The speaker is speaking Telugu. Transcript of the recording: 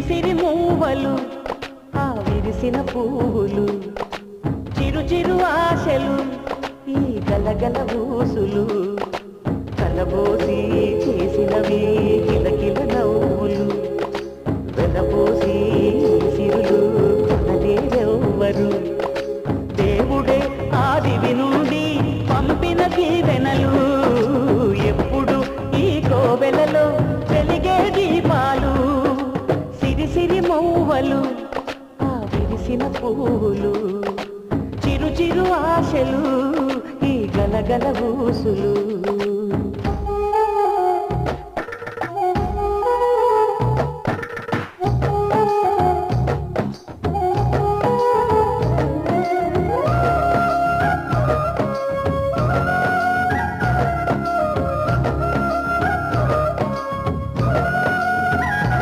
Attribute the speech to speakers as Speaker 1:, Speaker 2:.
Speaker 1: సిరి మూవలు ఆ విరిసిన పువ్వులు చిరు చిరు ఆశలు ఈ గలగల ఊసులు కలబోసి చేసినవి కిలకిల నవ్వులు వెలబోసి సిరులు కొనలేరెవ్వరు దేవుడే ఆదివి నుండి పంపిన దీవెనలు ఎప్పుడు ఈ కోవెలలో వెలిగే దీపాలు సిరి సిరి మౌవలు ఆ విరిసిన పువ్వులు చిరు చిరు ఆశలు ఈ గలగల ఊసులు